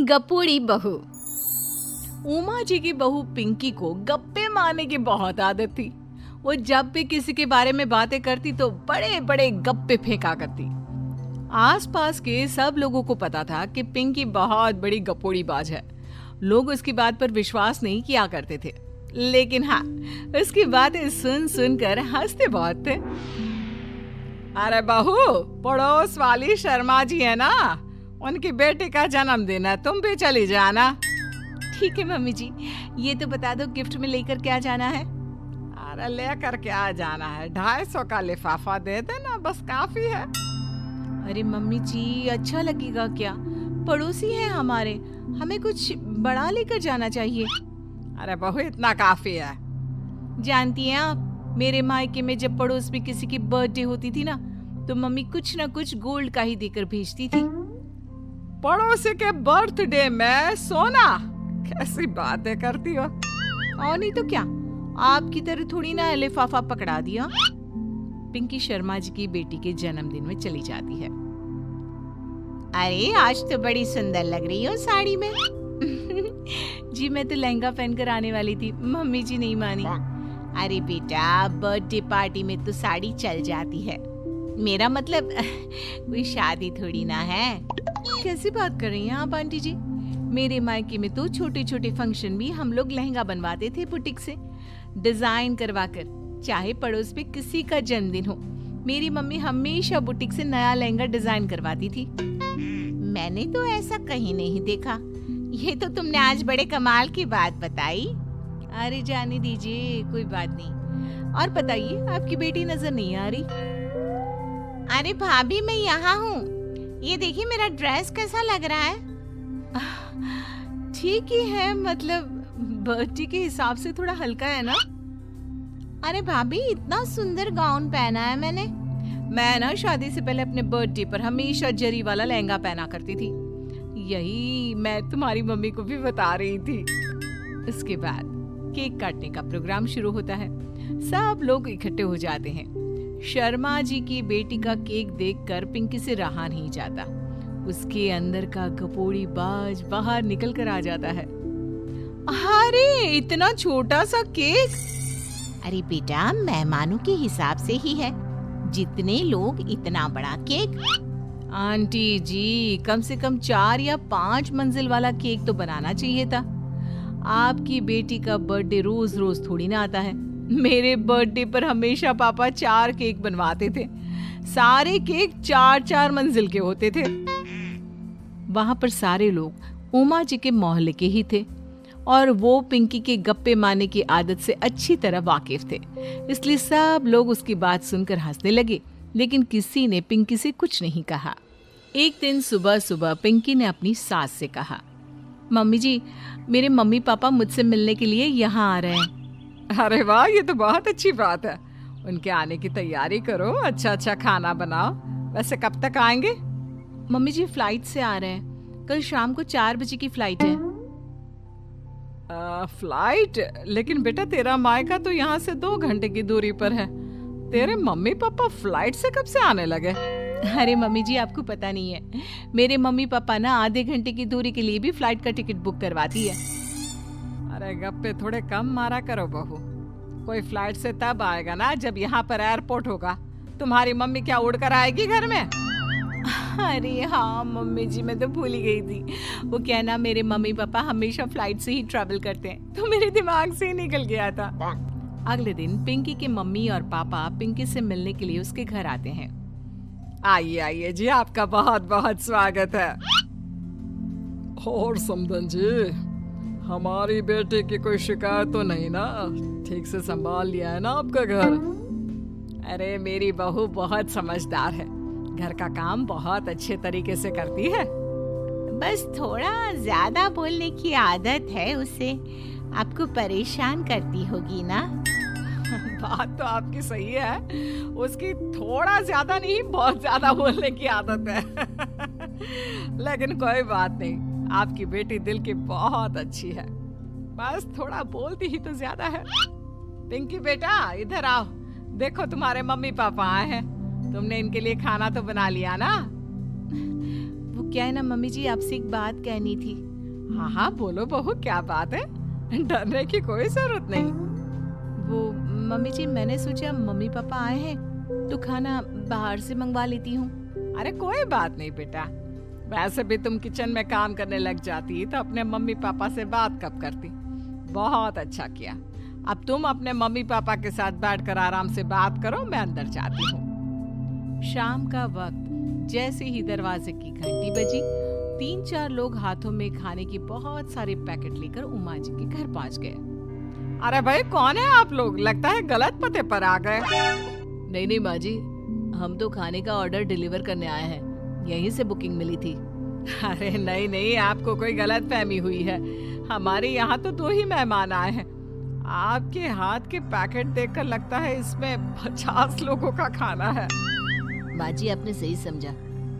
गपोड़ी बहू। उमा जी की बहू पिंकी को गप्पे मारने की बहुत आदत थी। वो जब भी किसी के बारे में बातें करती तो बड़े बड़े गप्पे फेंका करती। आसपास के सब लोगों को पता था कि पिंकी बहुत बड़ी गपोड़ी बाज है। लोग उसकी बात पर विश्वास नहीं किया करते थे, लेकिन हाँ, उसकी बातें सुन सुनकर हंसते बहुत थे। अरे बहू, पड़ोस वाली शर्मा जी है ना, उनकी बेटी का जन्मदिन है, तुम भी चली जाना। ठीक है मम्मी जी, ये तो बता दो गिफ्ट में लेकर क्या जाना है? अरे लेकर क्या जाना है, 250 का लिफाफा दे देना, बस काफी है। अरे मम्मी जी, अच्छा लगेगा क्या? पड़ोसी है हमारे, हमें कुछ बड़ा लेकर जाना चाहिए। अरे बहू, इतना काफी है। जानती हैं आप, मेरे मायके में जब पड़ोस में किसी की बर्थडे होती थी ना, तो मम्मी कुछ ना कुछ गोल्ड का ही देकर भेजती थी। पड़ोसी के बर्थडे में सोना? कैसी बातें करती हो। और नहीं तो क्या, आपकी तरह थोड़ी ना लिफाफा पकड़ा दिया। पिंकी शर्मा जी की बेटी के जन्मदिन में चली जाती है। अरे आज तो बड़ी सुंदर लग रही हो साड़ी में। जी मैं तो लहंगा पहनकर आने वाली थी, मम्मी जी नहीं मानी। अरे बेटा, बर्थडे पार्टी में तो साड़ी चल जाती है, मेरा मतलब कोई शादी थोड़ी ना है। कैसी बात कर रही हैं आप आंटी जी? मेरे मायके में तो छोटे छोटे फंक्शन भी हम लोग लहंगा बनवाते थे बुटीक से, डिजाइन करवाकर। चाहे पड़ोस में किसी का जन्मदिन हो, मेरी मम्मी हमेशा बुटीक से नया लहंगा डिजाइन करवाती थी। मैंने तो ऐसा कहीं नहीं देखा। ये तो तुमने आज बड़े कमाल की बात बताई। अरे जाने दीजिए, कोई बात नहीं। और बताइए, आपकी बेटी नजर नहीं आ रही? अरे भाभी, मैं यहाँ हूँ। ये देखिए मेरा ड्रेस कैसा लग रहा है? ठीक ही है, मतलब बर्थडे के हिसाब से थोड़ा हल्का है ना। अरे भाभी, इतना सुंदर गाउन पहना है मैंने। मैं ना शादी से पहले अपने बर्थडे पर हमेशा जरी वाला लहंगा पहना करती थी। यही मैं तुम्हारी मम्मी को भी बता रही थी। इसके बाद केक काटने का प्रोग्राम शुरू होता है। सब लोग इकट्ठे हो जाते हैं। शर्मा जी की बेटी का केक देखकर पिंकी से रहा नहीं जाता। उसके अंदर का गपोड़ी बाज बाहर निकल कर आ जाता है। अरे इतना छोटा सा केक! अरे बेटा, मेहमानों के हिसाब से ही है, जितने लोग इतना बड़ा केक। आंटी जी, कम से कम 4 या 5 मंजिल वाला केक तो बनाना चाहिए था। आपकी बेटी का बर्थडे रोज रोज थोड़ी ना आता है। मेरे बर्थडे पर हमेशा पापा 4 केक बनवाते थे। सारे केक 4-4 मंजिल के होते थे। वहां पर सारे लोग उमा जी के मोहल्ले के ही थे और वो पिंकी के गप्पे मारने की आदत से अच्छी तरह वाकिफ थे, इसलिए सब लोग उसकी बात सुनकर हंसने लगे, लेकिन किसी ने पिंकी से कुछ नहीं कहा। एक दिन सुबह सुबह पिंकी ने अपनी सास से कहा, मम्मी जी, मेरे मम्मी पापा मुझसे मिलने के लिए यहाँ आ रहे हैं। अरे वाह, ये तो बहुत अच्छी बात है। उनके आने की तैयारी करो, अच्छा अच्छा खाना बनाओ। वैसे कब तक आएंगे? मम्मी जी फ्लाइट से आ रहे हैं, कल शाम को 4 बजे की फ्लाइट है। फ्लाइट? लेकिन बेटा, तेरा मायका तो यहाँ से 2 घंटे की दूरी पर है। तेरे मम्मी पापा फ्लाइट से कब से आने लगे? अरे मम्मी जी, आपको पता नहीं है, मेरे मम्मी पापा ना आधे घंटे की दूरी के लिए भी फ्लाइट का टिकट बुक करवाती है। अरे गप्पे थोड़े कम मारा करो बहू। कोई फ्लाइट से तब आएगा ना जब यहाँ पर एयरपोर्ट होगा। तुम्हारी मम्मी क्या उड़कर आएगी घर में? अरे हाँ मम्मी जी, मैं तो भूल ही गई थी। वो क्या ना, मेरे मम्मी पापा हमेशा फ्लाइट से ही ट्रैवल करते हैं, तो मेरे दिमाग से ही निकल गया था। अगले दिन पिंकी के मम्मी और पापा पिंकी से मिलने के लिए उसके घर आते हैं। आइए आइए जी, आपका बहुत बहुत स्वागत है। और समदन जी, हमारी बेटी की कोई शिकायत तो नहीं ना? ठीक से संभाल लिया है ना आपका घर? अरे मेरी बहू बहुत समझदार है, घर का काम बहुत अच्छे तरीके से करती है। बस थोड़ा ज्यादा बोलने की आदत है उसे, आपको परेशान करती होगी ना? बात तो आपकी सही है, उसकी थोड़ा ज्यादा नहीं बहुत ज्यादा बोलने की आदत है। लेकिन कोई बात नहीं, आपकी बेटी दिल की बहुत अच्छी है, बस थोड़ा बोलती ही तो ज्यादा है। पिंकी बेटा, इधर आओ, देखो तुम्हारे मम्मी पापा आए हैं। तुमने इनके लिए खाना तो बना लिया ना? वो क्या है ना मम्मी जी, आपसे एक बात कहनी थी। हाँ हाँ बोलो बहू, क्या बात है, डरने की कोई जरूरत नहीं। वो मम्मी जी, मैंने सोचा मम्मी पापा आए हैं तो खाना बाहर से मंगवा लेती हूँ। अरे कोई बात नहीं बेटा, वैसे भी तुम किचन में काम करने लग जाती तो अपने मम्मी पापा से बात कब करती। बहुत अच्छा किया। अब तुम अपने मम्मी पापा के साथ बैठकर आराम से बात करो, मैं अंदर जाती हूँ। शाम का वक्त जैसे ही दरवाजे की घंटी बजी, 3-4 लोग हाथों में खाने की बहुत सारे पैकेट लेकर उमा जी के घर पहुंच गए। अरे भाई कौन है आप लोग, लगता है गलत पते पर आ गए। नहीं नहीं माँ जी, हम तो खाने का ऑर्डर डिलीवर करने आए हैं, यहीं से बुकिंग मिली थी। अरे नहीं नहीं, आपको कोई गलत फहमी हुई है। हमारे यहाँ तो 2 ही मेहमान आए हैं। आपके हाथ के पैकेट देखकर लगता है इसमें 50 लोगों का खाना है। माँ जी आपने सही समझा,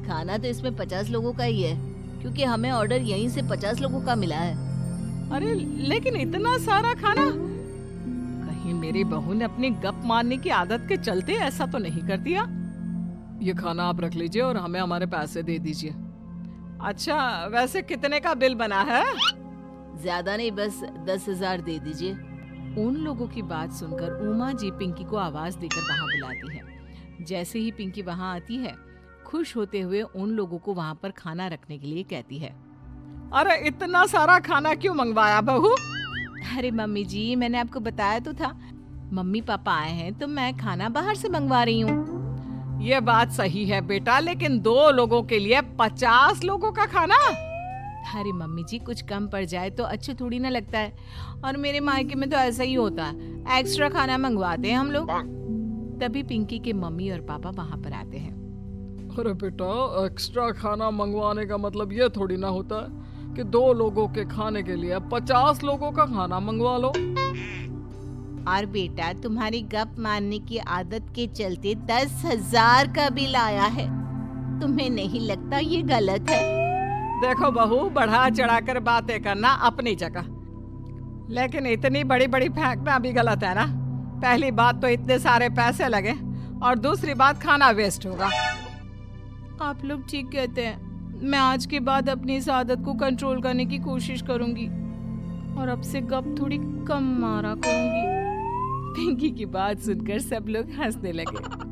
खाना तो इसमें 50 लोगों का ही है, क्योंकि हमें ऑर्डर यहीं से 50 लोगों का मिला है। अरे लेकिन इतना सारा खाना, कहीं मेरी बहू ने अपनी गप मारने की आदत के चलते ऐसा तो नहीं कर दिया। ये खाना आप रख लीजिए और हमें हमारे पैसे दे दीजिए। अच्छा वैसे कितने का बिल बना है? ज्यादा नहीं, बस 10,000 दे दीजिए। उन लोगों की बात सुनकर उमा जी पिंकी को आवाज देकर वहाँ बुलाती है। जैसे ही पिंकी वहाँ आती है, खुश होते हुए उन लोगों को वहाँ पर खाना रखने के लिए कहती है। अरे इतना सारा खाना क्यों मंगवाया बहू? अरे मम्मी जी, मैंने आपको बताया तो था, मम्मी पापा आए हैं तो मैं खाना बाहर से मंगवा रही हूँ। ये बात सही है बेटा, लेकिन 2 लोगों के लिए 50 लोगों का खाना? अरे मम्मी जी, कुछ कम पड़ जाए तो अच्छा थोड़ी ना लगता है, और मेरे मायके में तो ऐसा ही होता है, एक्स्ट्रा खाना मंगवाते हैं हम लोग। तभी पिंकी के मम्मी और पापा वहाँ पर आते हैं। अरे बेटा, एक्स्ट्रा खाना मंगवाने का मतलब ये थोड़ी ना होता है कि 2 लोगों के खाने के लिए 50 लोगों का खाना मंगवा लो। और बेटा, तुम्हारी गप मारने की आदत के चलते 10,000 का बिल आया है, तुम्हें नहीं लगता ये गलत है? देखो बहू, बढ़ा चढ़ाकर बातें करना अपनी जगह, लेकिन इतनी बड़ी बड़ी फेंकना भी गलत है ना। पहली बात तो इतने सारे पैसे लगे, और दूसरी बात खाना वेस्ट होगा। आप लोग ठीक कहते हैं, मैं आज के बाद अपनी इस आदत को कंट्रोल करने की कोशिश करूंगी और अब से गप थोड़ी कम मारा करूंगी। पिंकी की बात सुनकर सब लोग हंसने लगे।